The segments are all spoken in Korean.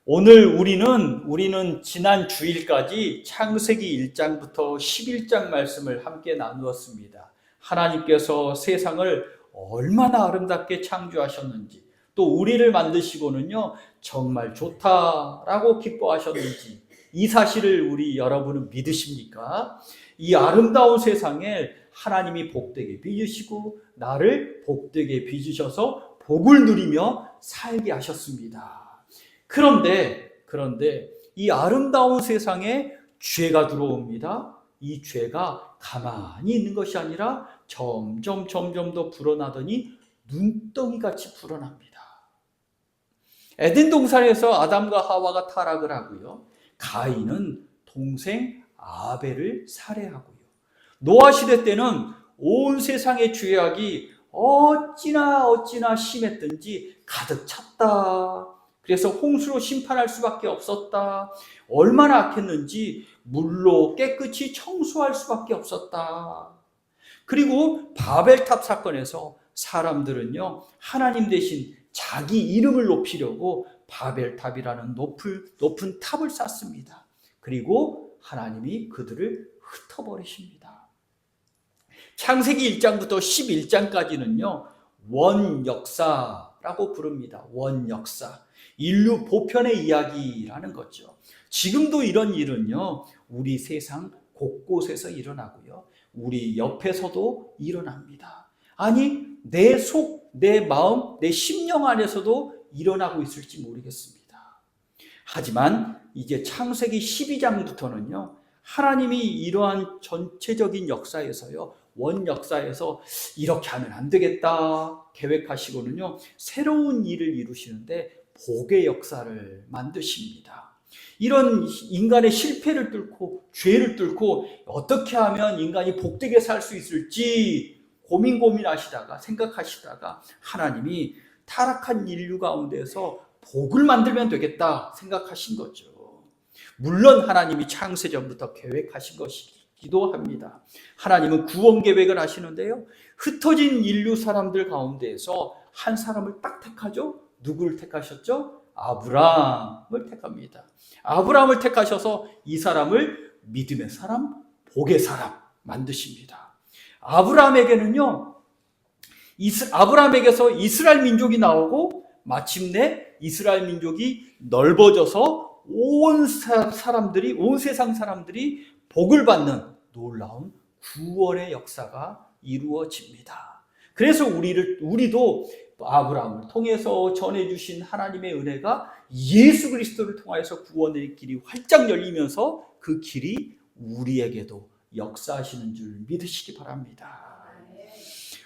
오늘 우리는 지난 주일까지 창세기 1장부터 11장 말씀을 함께 나누었습니다. 하나님께서 세상을 얼마나 아름답게 창조하셨는지, 또 우리를 만드시고는요 정말 좋다라고 기뻐하셨는지, 이 사실을 우리 여러분은 믿으십니까? 이 아름다운 세상에 하나님이 복되게 빚으시고 나를 복되게 빚으셔서 복을 누리며 살게 하셨습니다. 그런데 이 아름다운 세상에 죄가 들어옵니다. 이 죄가 가만히 있는 것이 아니라 점점 더 불어나더니 눈덩이같이 불어납니다. 에덴 동산에서 아담과 하와가 타락을 하고요. 가인은 동생 아벨을 살해하고요. 노아 시대 때는 온 세상의 죄악이 어찌나 심했든지 가득 찼다. 그래서 홍수로 심판할 수밖에 없었다. 얼마나 악했는지 물로 깨끗이 청소할 수밖에 없었다. 그리고 바벨탑 사건에서 사람들은요 하나님 대신 자기 이름을 높이려고 바벨탑이라는 높은 탑을 쌓습니다. 그리고 하나님이 그들을 흩어버리십니다. 창세기 1장부터 11장까지는요 원역사라고 부릅니다. 원역사, 인류 보편의 이야기라는 거죠. 지금도 이런 일은요 우리 세상 곳곳에서 일어나고요 우리 옆에서도 일어납니다. 아니 내 속, 내 마음, 내 심령 안에서도 일어나고 있을지 모르겠습니다. 하지만 이제 창세기 12장부터는요 하나님이 이러한 전체적인 역사에서요 원역사에서 이렇게 하면 안 되겠다 계획하시고는요 새로운 일을 이루시는데 복의 역사를 만드십니다. 이런 인간의 실패를 뚫고 죄를 뚫고 어떻게 하면 인간이 복되게 살 수 있을지 고민하시다가 생각하시다가 하나님이 타락한 인류 가운데서 복을 만들면 되겠다 생각하신 거죠. 물론 하나님이 창세전부터 계획하신 것이기도 합니다. 하나님은 구원 계획을 하시는데요 흩어진 인류 사람들 가운데에서 한 사람을 딱 택하죠. 누구를 택하셨죠? 아브라함을 택합니다. 아브라함을 택하셔서 이 사람을 믿음의 사람, 복의 사람 만드십니다. 아브라함에게는요 아브라함에게서 이스라엘 민족이 나오고 마침내 이스라엘 민족이 넓어져서 온 세상 사람들이 복을 받는 놀라운 구원의 역사가 이루어집니다. 그래서 우리도 아브라함을 통해서 전해주신 하나님의 은혜가 예수 그리스도를 통하여서 구원의 길이 활짝 열리면서 그 길이 우리에게도 역사하시는 줄 믿으시기 바랍니다.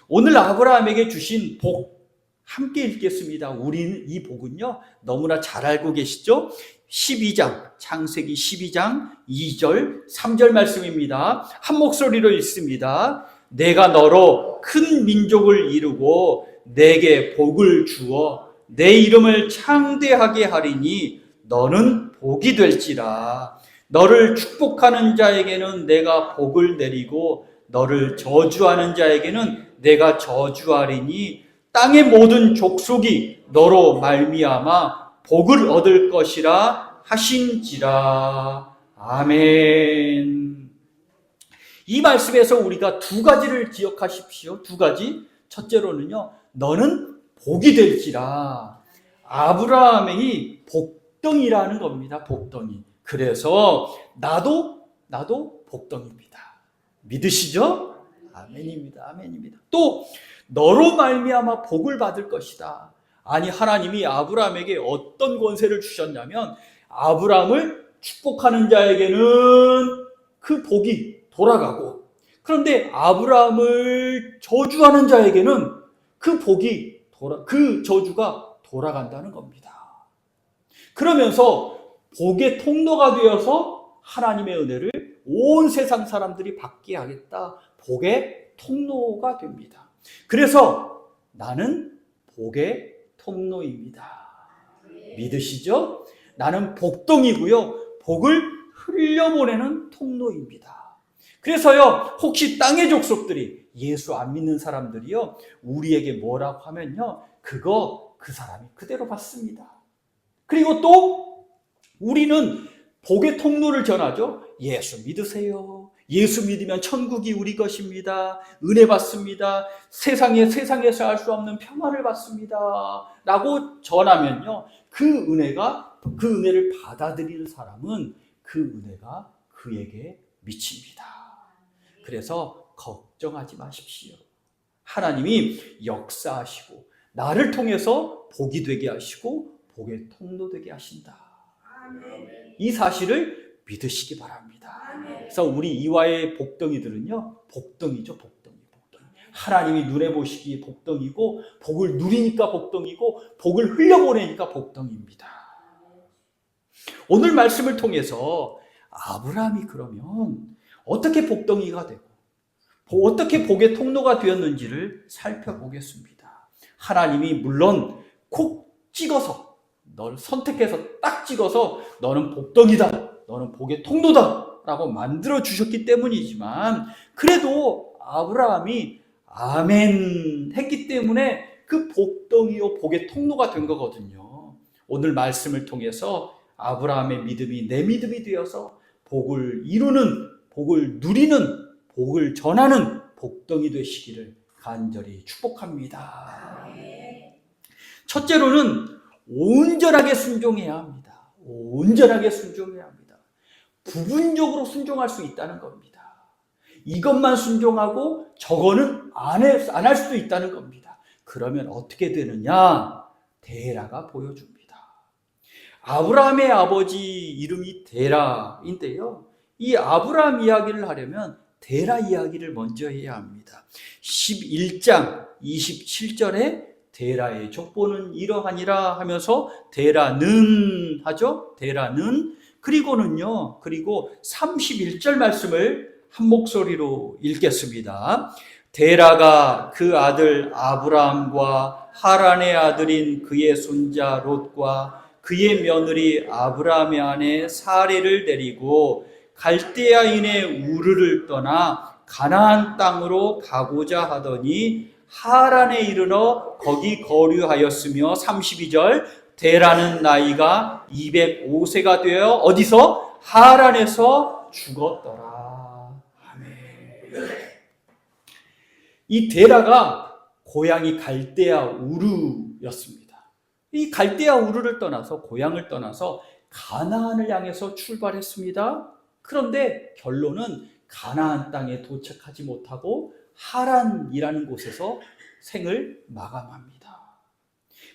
오늘 아브라함에게 주신 복 함께 읽겠습니다. 우리는 이 복은요 너무나 잘 알고 계시죠? 12장, 창세기 12장 2절 3절 말씀입니다. 한 목소리로 읽습니다. 내가 너로 큰 민족을 이루고 내게 복을 주어 내 이름을 창대하게 하리니 너는 복이 될지라. 너를 축복하는 자에게는 내가 복을 내리고 너를 저주하는 자에게는 내가 저주하리니 땅의 모든 족속이 너로 말미암아 복을 얻을 것이라 하신지라. 아멘. 이 말씀에서 우리가 두 가지를 기억하십시오. 두 가지. 첫째로는요 너는 복이 될지라. 아브라함이 복덩이라는 겁니다. 복덩이. 그래서 나도 복덩이입니다. 믿으시죠? 아멘입니다. 아멘입니다. 또 너로 말미암아 복을 받을 것이다. 아니 하나님이 아브라함에게 어떤 권세를 주셨냐면 아브라함을 축복하는 자에게는 그 복이 돌아가고, 그런데 아브라함을 저주하는 자에게는 그 저주가 돌아간다는 겁니다. 그러면서 복의 통로가 되어서 하나님의 은혜를 온 세상 사람들이 받게 하겠다. 복의 통로가 됩니다. 그래서 나는 복의 통로입니다. 믿으시죠? 나는 복덩이고요. 복을 흘려보내는 통로입니다. 그래서요, 혹시 땅의 족속들이 예수 안 믿는 사람들이요, 우리에게 뭐라고 하면요, 그 사람이 그대로 받습니다. 그리고 또 우리는 복의 통로를 전하죠. 예수 믿으세요. 예수 믿으면 천국이 우리 것입니다. 은혜 받습니다. 세상에서 알 수 없는 평화를 받습니다. 라고 전하면요. 그 은혜를 받아들이는 사람은 그 은혜가 그에게 미칩니다. 그래서 걱정하지 마십시오. 하나님이 역사하시고 나를 통해서 복이 되게 하시고 복의 통로 되게 하신다. 이 사실을 믿으시기 바랍니다. 그래서 우리 이화의 복덩이들은요, 복덩이죠, 복덩이. 하나님이 눈에 보시기에 복덩이고, 복을 누리니까 복덩이고, 복을 흘려보내니까 복덩이입니다. 오늘 말씀을 통해서 아브라함이 그러면 어떻게 복덩이가 되고, 어떻게 복의 통로가 되었는지를 살펴보겠습니다. 하나님이 물론 콕 찍어서, 너를 선택해서 딱 찍어서 너는 복덩이다, 너는 복의 통로다 라고 만들어 주셨기 때문이지만, 그래도 아브라함이 아멘 했기 때문에 그 복덩이요 복의 통로가 된 거거든요. 오늘 말씀을 통해서 아브라함의 믿음이 내 믿음이 되어서 복을 이루는, 복을 누리는, 복을 전하는 복덩이 되시기를 간절히 축복합니다. 첫째로는 온전하게 순종해야 합니다. 온전하게 순종해야 합니다. 부분적으로 순종할 수 있다는 겁니다. 이것만 순종하고 저거는 안 할 수도 있다는 겁니다. 그러면 어떻게 되느냐? 데라가 보여줍니다. 아브라함의 아버지 이름이 데라인데요. 이 아브라함 이야기를 하려면 데라 이야기를 먼저 해야 합니다. 11장 27절에 데라의 족보는 이러하니라 하면서 데라는 하죠. 데라는 그리고 31절 말씀을 한 목소리로 읽겠습니다. 데라가 그 아들 아브라함과 하란의 아들인 그의 손자 롯과 그의 며느리 아브라함의 아내 사레를 데리고 갈대아인의 우르를 떠나 가나안 땅으로 가고자 하더니 하란에 이르러 거기 거류하였으며 32절 데라는 나이가 205세가 되어 어디서? 하란에서 죽었더라. 아멘. 이 데라가 고향이 갈대아 우르였습니다. 이 갈대아 우르를 떠나서 고향을 떠나서 가나안을 향해서 출발했습니다. 그런데 결론은 가나안 땅에 도착하지 못하고 하란이라는 곳에서 생을 마감합니다.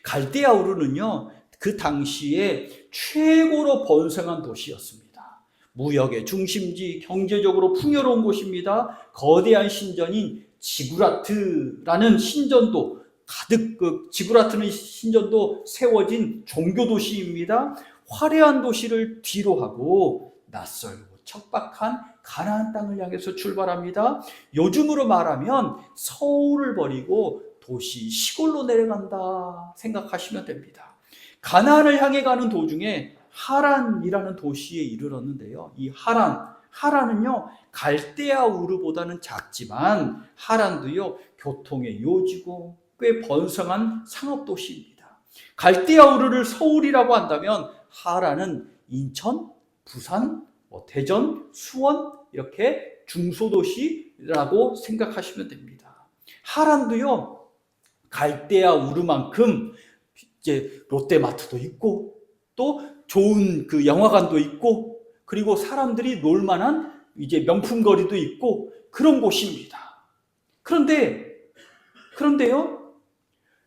갈대아 우르는요, 그 당시에 최고로 번성한 도시였습니다. 무역의 중심지, 경제적으로 풍요로운 곳입니다. 거대한 신전인 지구라트라는 신전도 가득, 지구라트는 신전도 세워진 종교 도시입니다. 화려한 도시를 뒤로 하고 낯설고 척박한 가나안 땅을 향해서 출발합니다. 요즘으로 말하면 서울을 버리고 도시 시골로 내려간다 생각하시면 됩니다. 가나안을 향해 가는 도중에 하란이라는 도시에 이르렀는데요. 이 하란은요, 갈대아 우르보다는 작지만 하란도요, 교통의 요지고 꽤 번성한 상업도시입니다. 갈대아 우르를 서울이라고 한다면 하란은 인천, 부산, 대전, 수원 이렇게 중소도시라고 생각하시면 됩니다. 하란도요, 갈대아 우르만큼 이제 롯데마트도 있고 또 좋은 그 영화관도 있고 그리고 사람들이 놀만한 이제 명품거리도 있고 그런 곳입니다. 그런데요,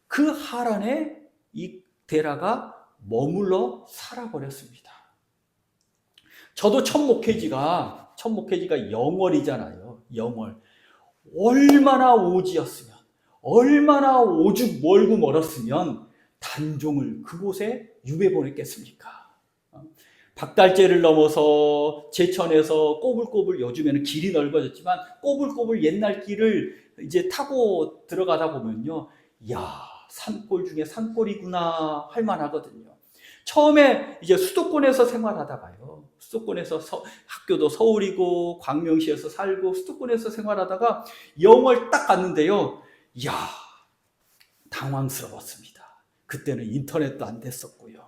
그 하란에 이 데라가 머물러 살아버렸습니다. 저도 첫 목회지가 영월이잖아요. 영월. 얼마나 오지였으면, 얼마나 오죽 멀고 멀었으면 단종을 그곳에 유배 보냈겠습니까? 박달재를 넘어서 제천에서 꼬불꼬불, 요즘에는 길이 넓어졌지만 꼬불꼬불 옛날 길을 이제 타고 들어가다 보면요, 야, 산골 중에 산골이구나 할 만하거든요. 처음에 이제 수도권에서 생활하다가요, 수도권에서 학교도 서울이고 광명시에서 살고 수도권에서 생활하다가 영월 딱 갔는데요, 이야, 당황스러웠습니다. 그때는 인터넷도 안 됐었고요.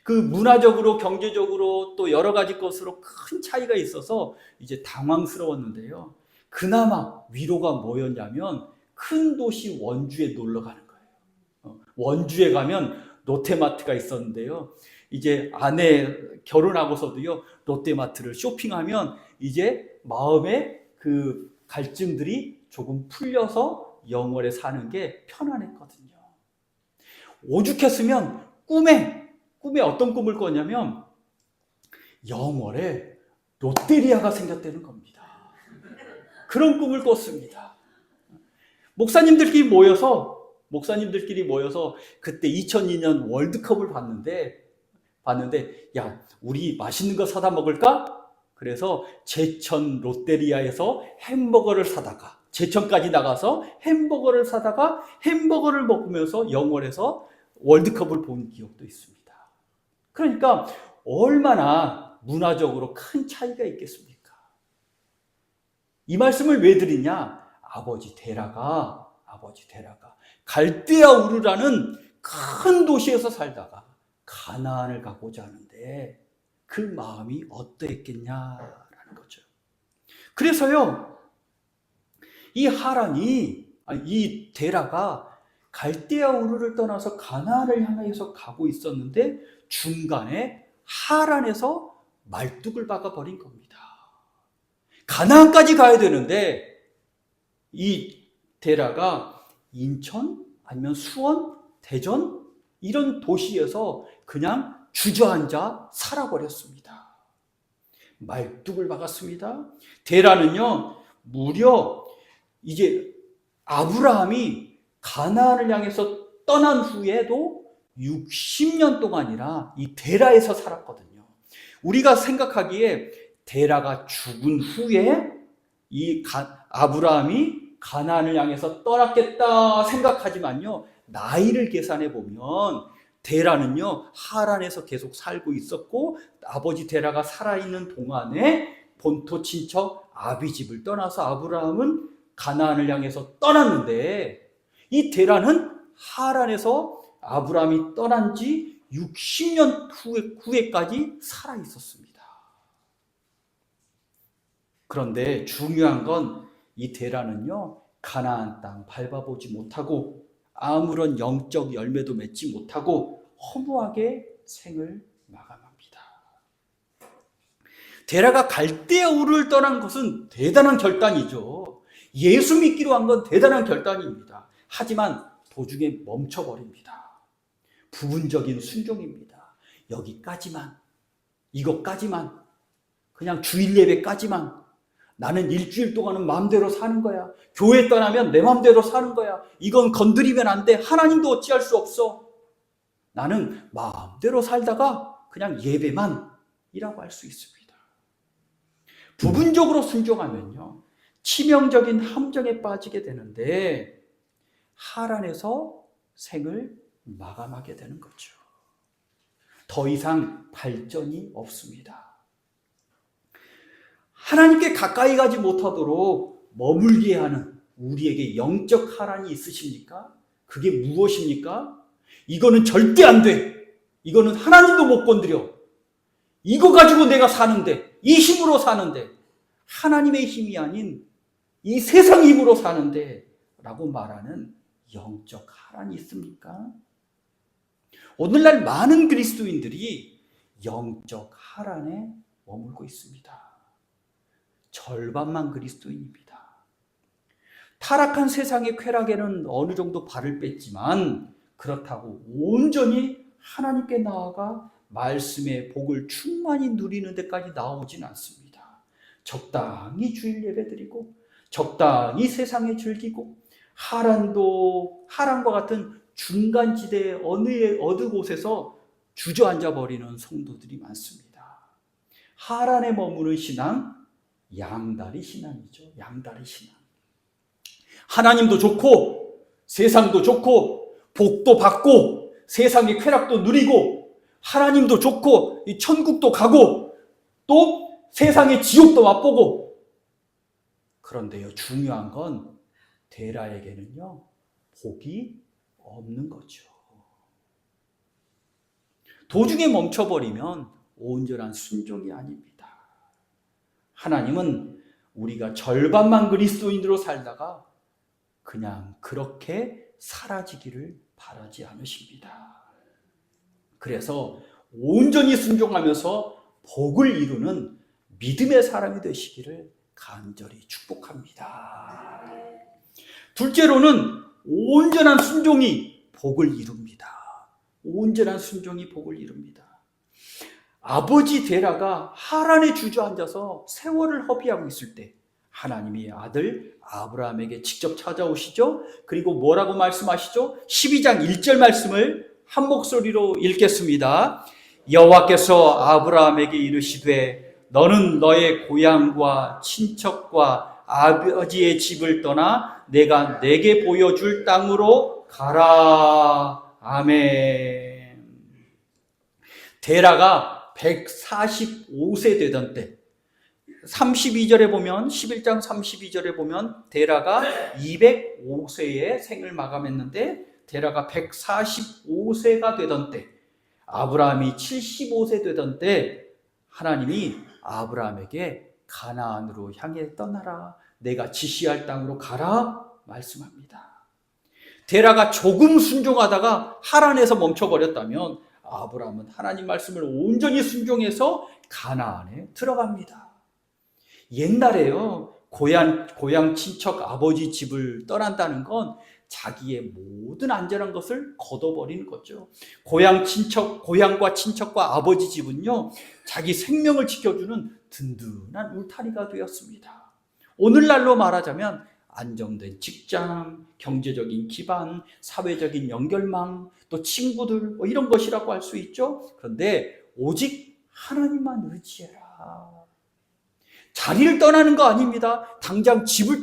그 문화적으로, 경제적으로 또 여러 가지 것으로 큰 차이가 있어서 이제 당황스러웠는데요. 그나마 위로가 뭐였냐면 큰 도시 원주에 놀러 가는 거예요. 원주에 가면 롯데마트가 있었는데요. 이제 아내 결혼하고서도요, 롯데마트를 쇼핑하면 이제 마음의 그 갈증들이 조금 풀려서 영월에 사는 게 편안했거든요. 오죽했으면 꿈에 어떤 꿈을 꿨냐면 영월에 롯데리아가 생겼다는 겁니다. 그런 꿈을 꿨습니다. 목사님들끼리 모여서 그때 2002년 월드컵을 봤는데 야, 우리 맛있는 거 사다 먹을까? 그래서 제천 롯데리아에서 햄버거를 사다가 제천까지 나가서 햄버거를 사다가 햄버거를 먹으면서 영월에서 월드컵을 본 기억도 있습니다. 그러니까 얼마나 문화적으로 큰 차이가 있겠습니까? 이 말씀을 왜 드리냐? 아버지 데라가 갈대아 우르라는 큰 도시에서 살다가 가나안을 가고자 하는데 그 마음이 어떠했겠냐라는 거죠. 그래서요, 이 데라가 갈대아 우르를 떠나서 가나안을 향해서 가고 있었는데 중간에 하란에서 말뚝을 박아버린 겁니다. 가나안까지 가야 되는데 이 데라가 인천 아니면 수원, 대전 이런 도시에서 그냥 주저앉아 살아버렸습니다. 말뚝을 박았습니다. 데라는요, 무려 이제 아브라함이 가나안을 향해서 떠난 후에도 60년 동안이나 이 데라에서 살았거든요. 우리가 생각하기에 데라가 죽은 후에 아브라함이 가나안을 향해서 떠났겠다 생각하지만요, 나이를 계산해 보면 데라는요 하란에서 계속 살고 있었고 아버지 데라가 살아있는 동안에 본토 친척 아비집을 떠나서 아브라함은 가나안을 향해서 떠났는데 이 데라는 하란에서 아브라함이 떠난 지 60년 후에까지 살아 있었습니다. 그런데 중요한 건 이 데라는요 가나안 땅 밟아보지 못하고 아무런 영적 열매도 맺지 못하고 허무하게 생을 마감합니다. 데라가 갈대아 우르를 떠난 것은 대단한 결단이죠. 예수 믿기로 한 건 대단한 결단입니다. 하지만 도중에 멈춰버립니다. 부분적인 순종입니다. 여기까지만, 이것까지만, 그냥 주일 예배까지만, 나는 일주일 동안은 마음대로 사는 거야. 교회 떠나면 내 마음대로 사는 거야. 이건 건드리면 안 돼. 하나님도 어찌할 수 없어. 나는 마음대로 살다가 그냥 예배만 이라고 할 수 있습니다. 부분적으로 순종하면요 치명적인 함정에 빠지게 되는데 하란에서 생을 마감하게 되는 거죠. 더 이상 발전이 없습니다. 하나님께 가까이 가지 못하도록 머물게 하는 우리에게 영적 하란이 있으십니까? 그게 무엇입니까? 이거는 절대 안 돼. 이거는 하나님도 못 건드려. 이거 가지고 내가 사는데, 이 힘으로 사는데, 하나님의 힘이 아닌 이 세상 힘으로 사는데 라고 말하는 영적 하란이 있습니까? 오늘날 많은 그리스도인들이 영적 하란에 머물고 있습니다. 절반만 그리스도인입니다. 타락한 세상의 쾌락에는 어느 정도 발을 뺐지만 그렇다고 온전히 하나님께 나아가 말씀의 복을 충만히 누리는 데까지 나오진 않습니다. 적당히 주일 예배드리고 적당히 세상에 즐기고 하란과 같은 중간지대 어느 곳에서 주저앉아 버리는 성도들이 많습니다. 하란에 머무는 신앙, 양다리 신앙이죠. 양다리 신앙. 하나님도 좋고 세상도 좋고 복도 받고 세상의 쾌락도 누리고 하나님도 좋고 이 천국도 가고 또 세상의 지옥도 맛보고. 그런데요 중요한 건 데라에게는요 복이 없는 거죠. 도중에 멈춰버리면 온전한 순종이 아닙니다. 하나님은 우리가 절반만 그리스도인으로 살다가 그냥 그렇게 사라지기를 바라지 않으십니다. 그래서 온전히 순종하면서 복을 이루는 믿음의 사람이 되시기를 간절히 축복합니다. 둘째로는 온전한 순종이 복을 이룹니다. 온전한 순종이 복을 이룹니다. 아버지 데라가 하란에 주저앉아서 세월을 허비하고 있을 때 하나님이 아들 아브라함에게 직접 찾아오시죠. 그리고 뭐라고 말씀하시죠? 12장 1절 말씀을 한 목소리로 읽겠습니다. 여호와께서 아브라함에게 이르시되 너는 너의 고향과 친척과 아버지의 집을 떠나 내가 내게 보여줄 땅으로 가라. 아멘. 데라가 145세 되던 때 32절에 보면 11장 32절에 보면 데라가 205세에 생을 마감했는데 데라가 145세가 되던 때 아브라함이 75세 되던 때 하나님이 아브라함에게 가나안으로 향해 떠나라. 내가 지시할 땅으로 가라 말씀합니다. 데라가 조금 순종하다가 하란에서 멈춰버렸다면 아브라함은 하나님 말씀을 온전히 순종해서 가나안에 들어갑니다. 옛날에요, 고향 친척 아버지 집을 떠난다는 건 자기의 모든 안전한 것을 걷어버리는 거죠. 고향과 친척과 아버지 집은요, 자기 생명을 지켜주는 든든한 울타리가 되었습니다. 오늘날로 말하자면 안정된 직장, 경제적인 기반, 사회적인 연결망, 또 친구들 이런 것이라고 할 수 있죠. 그런데 오직 하나님만 의지해라. 자리를 떠나는 거 아닙니다. 당장 집을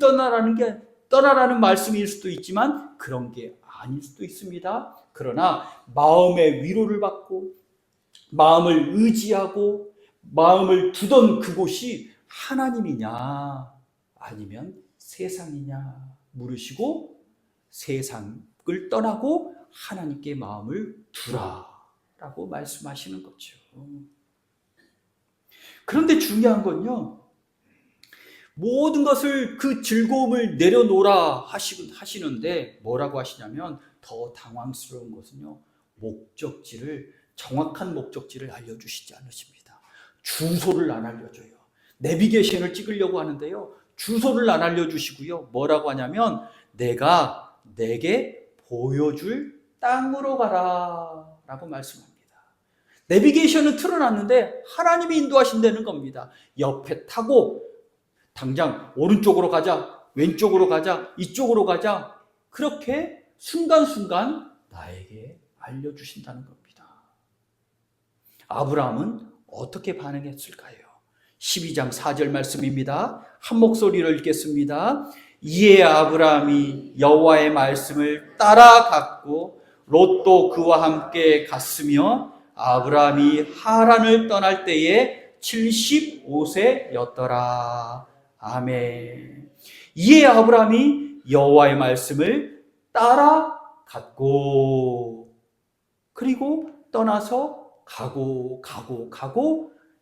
떠나라는 말씀일 수도 있지만 그런 게 아닐 수도 있습니다. 그러나 마음의 위로를 받고 마음을 의지하고 마음을 두던 그곳이 하나님이냐 아니면 세상이냐 물으시고 세상을 떠나고 하나님께 마음을 두라라고 말씀하시는 거죠. 그런데 중요한 건요, 모든 것을 그 즐거움을 내려놓으라 하시는데 뭐라고 하시냐면 더 당황스러운 것은요, 정확한 목적지를 알려주시지 않으십니다. 주소를 안 알려줘요. 내비게이션을 찍으려고 하는데요, 주소를 안 알려주시고요, 뭐라고 하냐면 내가 내게 보여줄 땅으로 가라 라고 말씀합니다. 내비게이션은 틀어놨는데 하나님이 인도하신다는 겁니다. 옆에 타고 당장 오른쪽으로 가자, 왼쪽으로 가자, 이쪽으로 가자, 그렇게 순간순간 나에게 알려주신다는 겁니다. 아브라함은 어떻게 반응했을까요? 12장 4절 말씀입니다. 한 목소리로 읽겠습니다. 이에 아브라함이 여호와의 말씀을 따라갔고 롯도 그와 함께 갔으며 아브라함이 하란을 떠날 때에 75세였더라. 아멘. 이에 아브라함이 여호와의 말씀을 따라갔고 그리고 떠나서 가고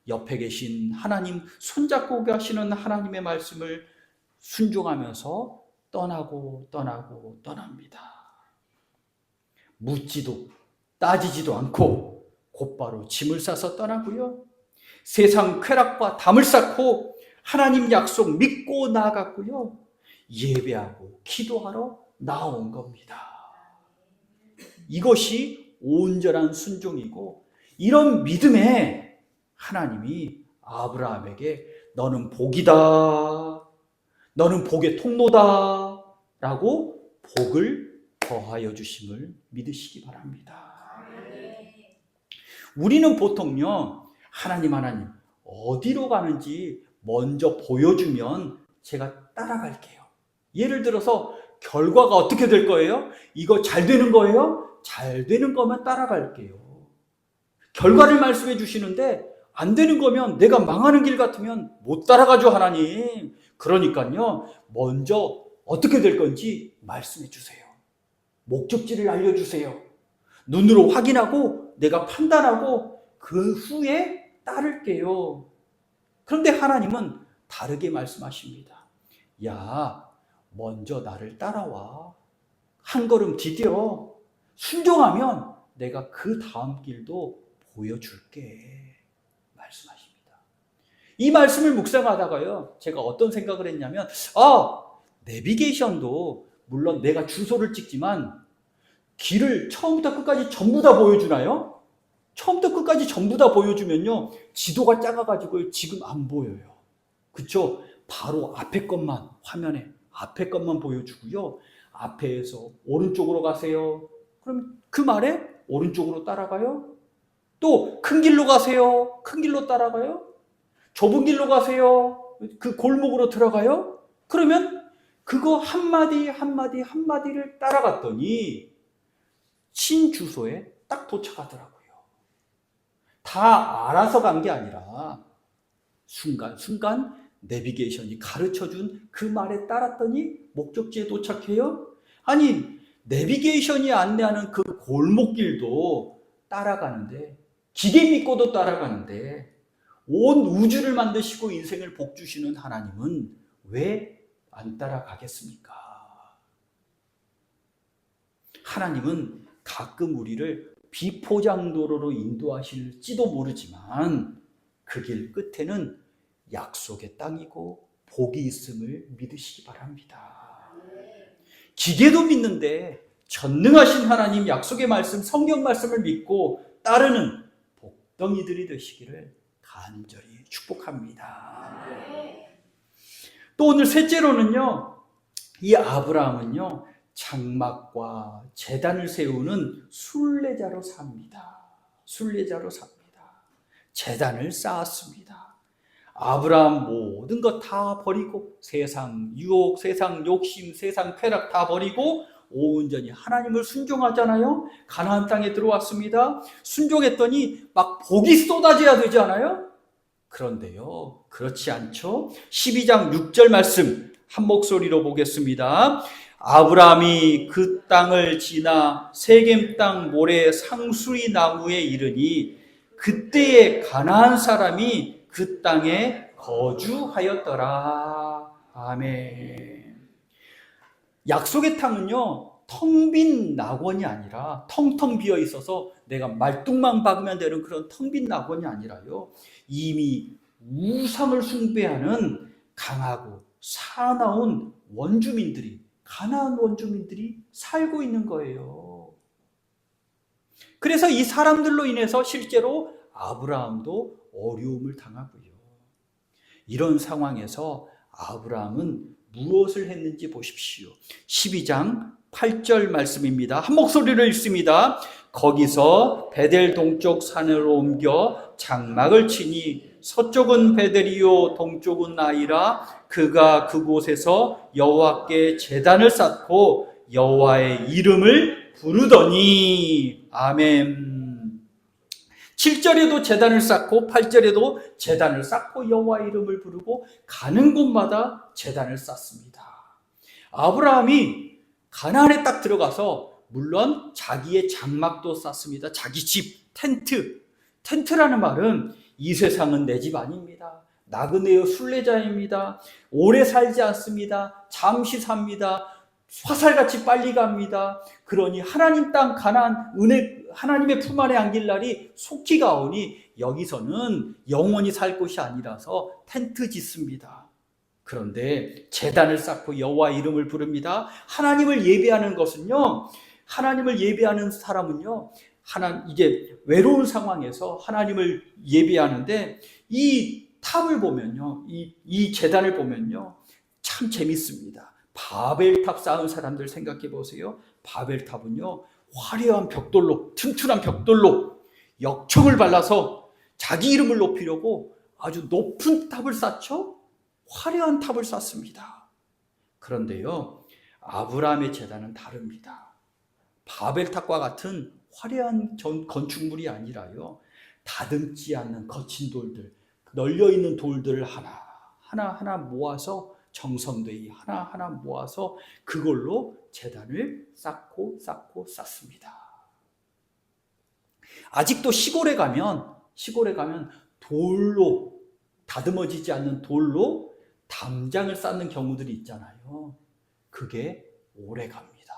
옆에 계신 하나님, 손잡고 가시는 하나님의 말씀을 순종하면서 떠납니다. 묻지도 따지지도 않고 곧바로 짐을 싸서 떠나고요, 세상 쾌락과 담을 쌓고 하나님 약속 믿고 나아갔고요, 예배하고 기도하러 나온 겁니다. 이것이 온전한 순종이고, 이런 믿음에 하나님이 아브라함에게 너는 복이다, 너는 복의 통로다 라고 복을 더하여 주심을 믿으시기 바랍니다. 우리는 보통요, 하나님 어디로 가는지 먼저 보여주면 제가 따라갈게요. 예를 들어서 결과가 어떻게 될 거예요? 이거 잘 되는 거예요? 잘 되는 거면 따라갈게요. 결과를 말씀해 주시는데 안 되는 거면, 내가 망하는 길 같으면 못 따라가죠, 하나님. 그러니까요, 먼저 어떻게 될 건지 말씀해 주세요. 목적지를 알려주세요. 눈으로 확인하고 내가 판단하고 그 후에 따를게요. 그런데 하나님은 다르게 말씀하십니다. 야, 먼저 나를 따라와. 한 걸음 디뎌. 순종하면 내가 그 다음 길도 보여줄게. 말씀하십니다. 이 말씀을 묵상하다가요, 제가 어떤 생각을 했냐면, 내비게이션도 물론 내가 주소를 찍지만 길을 처음부터 끝까지 전부 다 보여주나요? 처음부터 끝까지 전부 다 보여주면요, 지도가 작아가지고 지금 안 보여요. 그쵸? 바로 앞에 것만, 화면에 앞에 것만 보여주고요. 앞에서 오른쪽으로 가세요. 그럼 그 말에 오른쪽으로 따라가요. 또 큰 길로 가세요. 큰 길로 따라가요. 좁은 길로 가세요. 그 골목으로 들어가요. 그러면 그거 한마디 한마디 한마디를 따라갔더니 신주소에 딱 도착하더라고요. 다 알아서 간 게 아니라 순간순간 내비게이션이 가르쳐준 그 말에 따랐더니 목적지에 도착해요. 아니, 내비게이션이 안내하는 그 골목길도 따라가는데, 기계 믿고도 따라가는데, 온 우주를 만드시고 인생을 복주시는 하나님은 왜 안 따라가겠습니까? 하나님은 가끔 우리를 비포장도로로 인도하실지도 모르지만 그 길 끝에는 약속의 땅이고 복이 있음을 믿으시기 바랍니다. 기계도 믿는데 전능하신 하나님 약속의 말씀, 성경 말씀을 믿고 따르는 복덩이들이 되시기를 간절히 축복합니다. 또 오늘 셋째로는요, 이 아브라함은요, 장막과 제단을 세우는 순례자로 삽니다. 순례자로 삽니다. 제단을 쌓았습니다. 아브라함 모든 것 다 버리고 세상 유혹, 세상 욕심, 세상 쾌락 다 버리고 온전히 하나님을 순종하잖아요. 가나안 땅에 들어왔습니다. 순종했더니 막 복이 쏟아져야 되지 않아요? 그런데요, 그렇지 않죠. 12장 6절 말씀 한 목소리로 보겠습니다. 아브라함이 그 땅을 지나 세겜 땅 모래 상수리 나무에 이르니 그때에 가나안 사람이 그 땅에 거주하였더라. 아멘. 약속의 땅은요, 텅 빈 낙원이 아니라 텅텅 비어 있어서 내가 말뚝만 박으면 되는 그런 텅 빈 낙원이 아니라요, 이미 우상을 숭배하는 강하고 사나운 원주민들이, 가나안 원주민들이 살고 있는 거예요. 그래서 이 사람들로 인해서 실제로 아브라함도 어려움을 당하고요. 이런 상황에서 아브라함은 무엇을 했는지 보십시오. 12장 8절 말씀입니다. 한 목소리로 읽습니다. 거기서 베델 동쪽 산으로 옮겨 장막을 치니 서쪽은 베델이요 동쪽은 아이라 그가 그곳에서 여호와께 제단을 쌓고 여호와의 이름을 부르더니. 아멘. 7절에도 제단을 쌓고 8절에도 제단을 쌓고 여호와의 이름을 부르고 가는 곳마다 제단을 쌓습니다. 아브라함이 가나안에 딱 들어가서 물론 자기의 장막도 쌓습니다. 자기 집, 텐트. 텐트라는 말은 이 세상은 내 집 아닙니다. 나그네요 순례자입니다. 오래 살지 않습니다. 잠시 삽니다. 화살같이 빨리 갑니다. 그러니 하나님 땅 가나안 은혜 하나님의 품 안에 안길 날이 속히 가오니 여기서는 영원히 살 곳이 아니라서 텐트 짓습니다. 그런데 제단을 쌓고 여호와 이름을 부릅니다. 하나님을 예배하는 것은요, 하나님을 예배하는 사람은요, 이게 외로운 상황에서 하나님을 예배하는데 이 탑을 보면요, 이 제단을 보면요, 참 재밌습니다. 바벨탑 쌓은 사람들 생각해 보세요. 바벨탑은요, 화려한 벽돌로, 튼튼한 벽돌로 역청을 발라서 자기 이름을 높이려고 아주 높은 탑을 쌓죠. 화려한 탑을 쌓습니다. 그런데요, 아브라함의 제단은 다릅니다. 바벨탑과 같은 화려한 건축물이 아니라요, 다듬지 않는 거친 돌들, 널려있는 돌들을 하나 모아서 정성되이 하나하나 모아서 그걸로 제단을 쌓고 쌓습니다. 아직도 시골에 가면 돌로, 다듬어지지 않는 돌로 담장을 쌓는 경우들이 있잖아요. 그게 오래 갑니다.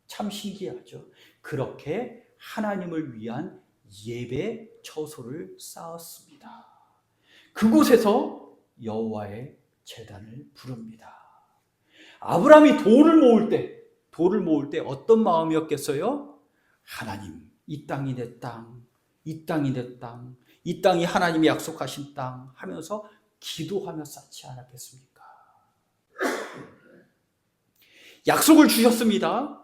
참 신기하죠. 그렇게 하나님을 위한 예배 처소를 쌓았습니다. 그곳에서 여호와의 제단을 부릅니다. 아브라함이 돌을 모을 때 어떤 마음이었겠어요? 하나님, 이 땅이 내 땅, 이 땅이 내 땅, 이 땅이 하나님이 약속하신 땅 하면서 기도하며 쌓지 않았겠습니까? 약속을 주셨습니다.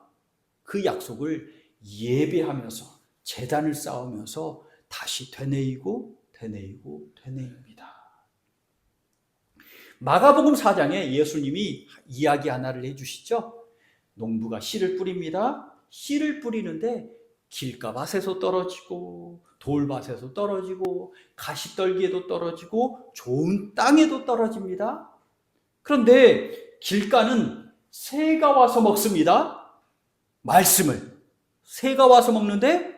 그 약속을 예배하면서 제단을 쌓으면서 다시 되뇌이고 되뇌입니다. 마가복음 4장에 예수님이 이야기 하나를 해주시죠. 농부가 씨를 뿌립니다. 씨를 뿌리는데 길가밭에서 떨어지고 돌밭에서 떨어지고 가시떨기에도 떨어지고 좋은 땅에도 떨어집니다. 그런데 길가는 새가 와서 먹습니다. 말씀을. 새가 와서 먹는데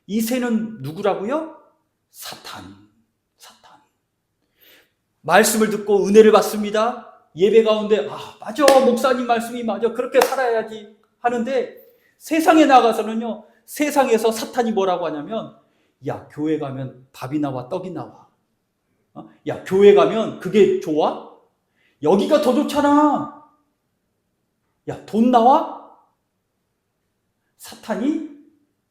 이 새는 누구라고요? 사탄. 말씀을 듣고 은혜를 받습니다. 예배 가운데 맞아, 목사님 말씀이 맞아, 그렇게 살아야지 하는데 세상에 나가서는요, 세상에서 사탄이 뭐라고 하냐면, 야, 교회 가면 밥이 나와 떡이 나와. 야, 교회 가면 그게 좋아? 여기가 더 좋잖아. 야, 돈 나와? 사탄이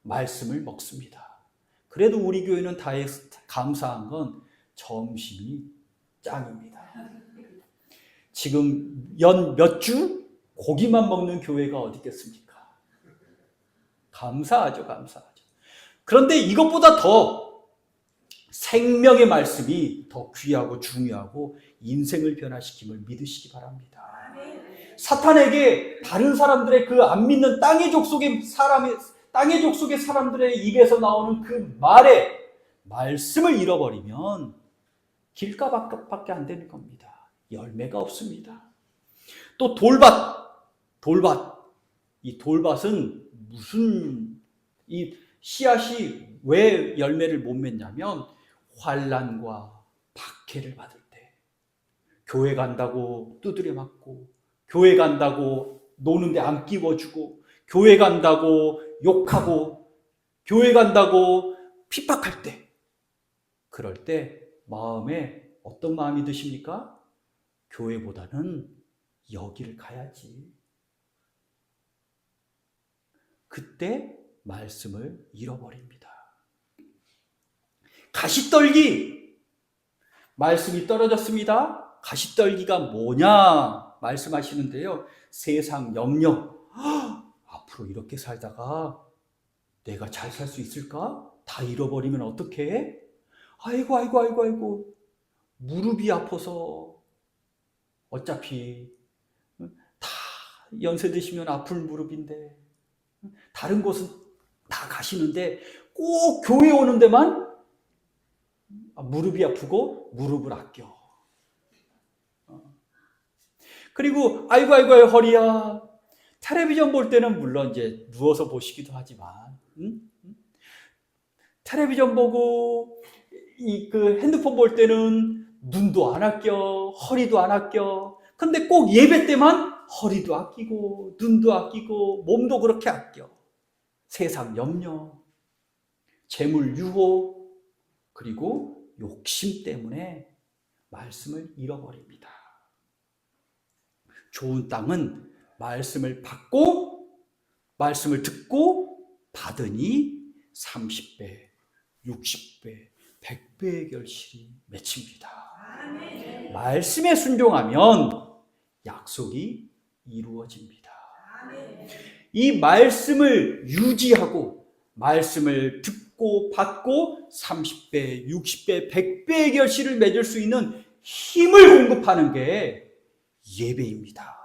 말씀을 먹습니다. 그래도 우리 교회는 다해 감사한 건 점심이 짱입니다. 지금 연 몇 주 고기만 먹는 교회가 어디 있겠습니까? 감사하죠. 그런데 이것보다 더 생명의 말씀이 더 귀하고 중요하고 인생을 변화시킴을 믿으시기 바랍니다. 사탄에게 다른 사람들의 그 안 믿는 땅의 족속의 사람들의 입에서 나오는 그 말씀을 잃어버리면 길가밖에 안 되는 겁니다. 열매가 없습니다. 또 돌밭. 이 돌밭은 이 씨앗이 왜 열매를 못 맺냐면 환난과 박해를 받을 때, 교회 간다고 두드려 맞고, 교회 간다고 노는데 안 끼워주고, 교회 간다고 욕하고, 교회 간다고 핍박할 때, 그럴 때 마음에 어떤 마음이 드십니까? 교회보다는 여기를 가야지. 그때 말씀을 잃어버립니다. 가시떨기, 말씀이 떨어졌습니다. 가시떨기가 뭐냐 말씀하시는데요, 세상 염려. 앞으로 이렇게 살다가 내가 잘 살 수 있을까? 다 잃어버리면 어떡해? 아이고, 무릎이 아파서 어차피 다 연세 드시면 아플 무릎인데, 다른 곳은 다 가시는데 꼭 교회 오는 데만 무릎이 아프고 무릎을 아껴. 그리고 아이고 허리야. 텔레비전 볼 때는 물론 이제 누워서 보시기도 하지만, 텔레비전 보고 그 핸드폰 볼 때는 눈도 안 아껴, 허리도 안 아껴. 근데 꼭 예배 때만 허리도 아끼고 눈도 아끼고 몸도 그렇게 아껴. 세상 염려, 재물 유혹, 그리고 욕심 때문에 말씀을 잃어버립니다. 좋은 땅은 말씀을 받고, 말씀을 듣고 받으니 30배, 60배, 100배의 결실이 맺힙니다. 아멘. 말씀에 순종하면 약속이 이루어집니다. 아멘. 이 말씀을 유지하고 말씀을 듣고 받고 30배, 60배, 100배의 결실을 맺을 수 있는 힘을 공급하는 게 예배입니다.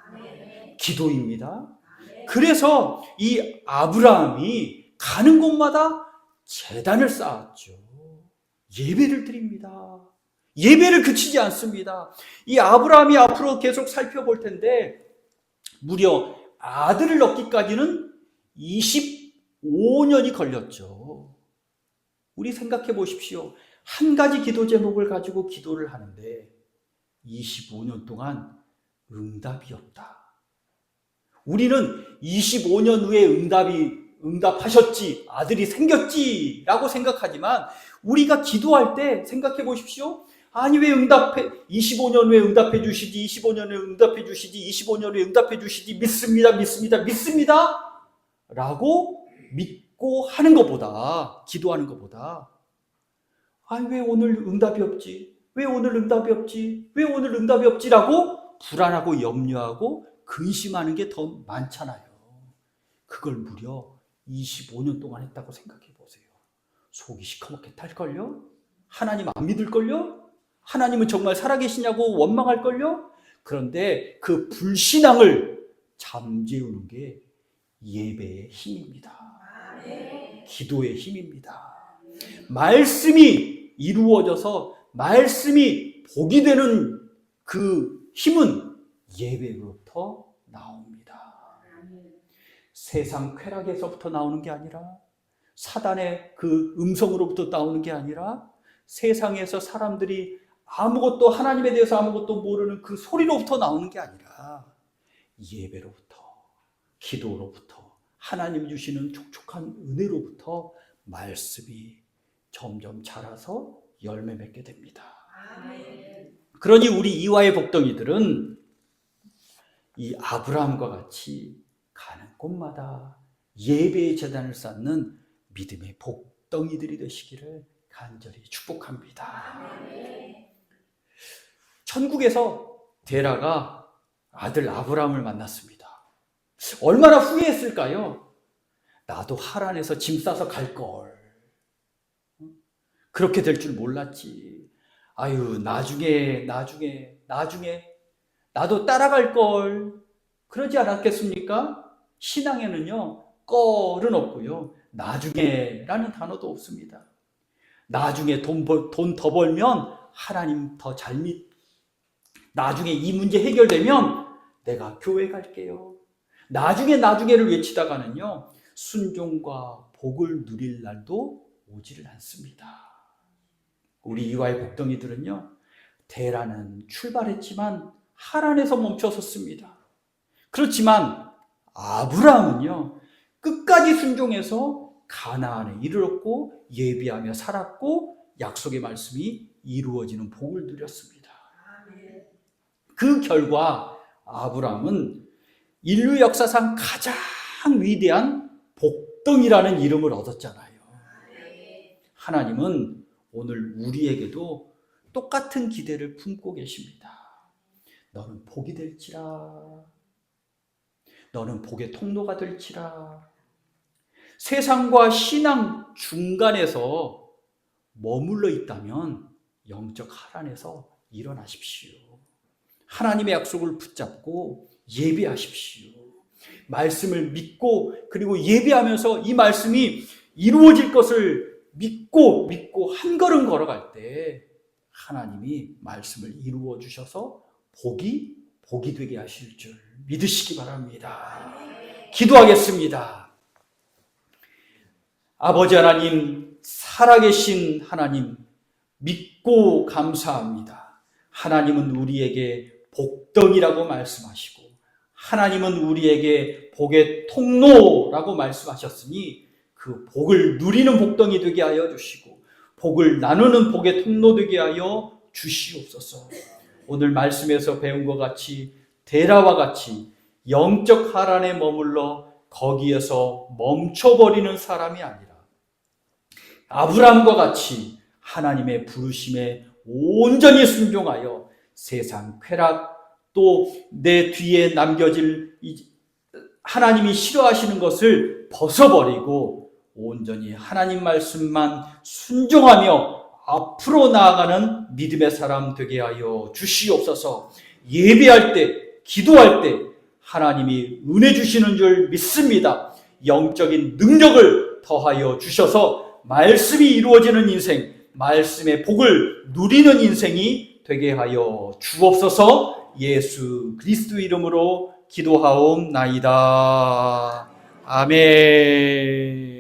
아멘. 기도입니다. 아멘. 그래서 이 아브라함이 가는 곳마다 제단을 쌓았죠. 예배를 드립니다. 예배를 그치지 않습니다. 이 아브라함이 앞으로 계속 살펴볼 텐데, 무려 아들을 얻기까지는 25년이 걸렸죠. 우리 생각해 보십시오. 한 가지 기도 제목을 가지고 기도를 하는데 25년 동안 응답이 없다. 우리는 25년 후에 응답하셨지, 아들이 생겼지 라고 생각하지만 우리가 기도할 때 생각해 보십시오. 아니 왜 25년 후에 응답해 주시지, 25년 후에 응답해 주시지, 25년 후에 응답해 주시지, 믿습니다 라고 믿고 하는 것보다, 기도하는 것보다, 아니 왜 오늘 응답이 없지, 왜 오늘 응답이 없지, 왜 오늘 응답이 없지 라고 불안하고 염려하고 근심하는 게 더 많잖아요. 그걸 무려 25년 동안 했다고 생각해 보세요. 속이 시커멓게 탈걸요? 하나님 안 믿을걸요? 하나님은 정말 살아계시냐고 원망할걸요? 그런데 그 불신앙을 잠재우는 게 예배의 힘입니다. 기도의 힘입니다. 말씀이 이루어져서 말씀이 복이 되는 그 힘은 예배로부터 나옵니다. 세상 쾌락에서부터 나오는 게 아니라, 사단의 그 음성으로부터 나오는 게 아니라, 세상에서 사람들이 아무것도, 하나님에 대해서 아무것도 모르는 그 소리로부터 나오는 게 아니라 예배로부터, 기도로부터, 하나님 주시는 촉촉한 은혜로부터 말씀이 점점 자라서 열매 맺게 됩니다. 그러니 우리 이화의 복덩이들은 이 아브라함과 같이 가는 곳마다 예배의 제단을 쌓는 믿음의 복덩이들이 되시기를 간절히 축복합니다. 천국에서 데라가 아들 아브라함을 만났습니다. 얼마나 후회했을까요? 나도 하란에서 짐 싸서 갈걸. 그렇게 될 줄 몰랐지. 아유, 나중에 나도 따라갈 걸. 그러지 않았겠습니까? 신앙에는요, 껄은 없고요, 나중에라는 단어도 없습니다. 나중에 돈 더 벌면 하나님 더 잘 나중에 이 문제 해결되면 내가 교회 갈게요. 나중에를 외치다가는요, 순종과 복을 누릴 날도 오지를 않습니다. 우리 이화의 복덩이들은요, 데라는 출발했지만 하란에서 멈춰섰습니다. 그렇지만 아브라함은요, 끝까지 순종해서 가나안에 이르렀고 예비하며 살았고 약속의 말씀이 이루어지는 복을 누렸습니다. 그 결과 아브라함은 인류 역사상 가장 위대한 복덩이라는 이름을 얻었잖아요. 하나님은 오늘 우리에게도 똑같은 기대를 품고 계십니다. 너는 복이 될지라, 너는 복의 통로가 될지라. 세상과 신앙 중간에서 머물러 있다면 영적 하란에서 일어나십시오. 하나님의 약속을 붙잡고 예배하십시오. 말씀을 믿고, 그리고 예배하면서 이 말씀이 이루어질 것을 믿고 한 걸음 걸어갈 때 하나님이 말씀을 이루어 주셔서 복이 되게 하실 줄 믿으시기 바랍니다. 기도하겠습니다. 아버지 하나님, 살아계신 하나님, 믿고 감사합니다. 하나님은 우리에게 복덩이라고 말씀하시고, 하나님은 우리에게 복의 통로라고 말씀하셨으니 그 복을 누리는 복덩이 되게 하여 주시고, 복을 나누는 복의 통로 되게 하여 주시옵소서. 오늘 말씀에서 배운 것 같이 데라와 같이 영적 하란에 머물러 거기에서 멈춰버리는 사람이 아니라 아브라함과 같이 하나님의 부르심에 온전히 순종하여 세상 쾌락, 또 내 뒤에 남겨질 하나님이 싫어하시는 것을 벗어버리고 온전히 하나님 말씀만 순종하며 앞으로 나아가는 믿음의 사람 되게 하여 주시옵소서. 예배할 때, 기도할 때 하나님이 은혜 주시는 줄 믿습니다. 영적인 능력을 더하여 주셔서 말씀이 이루어지는 인생, 말씀의 복을 누리는 인생이 되게 하여 주옵소서. 예수 그리스도 이름으로 기도하옵나이다. 아멘.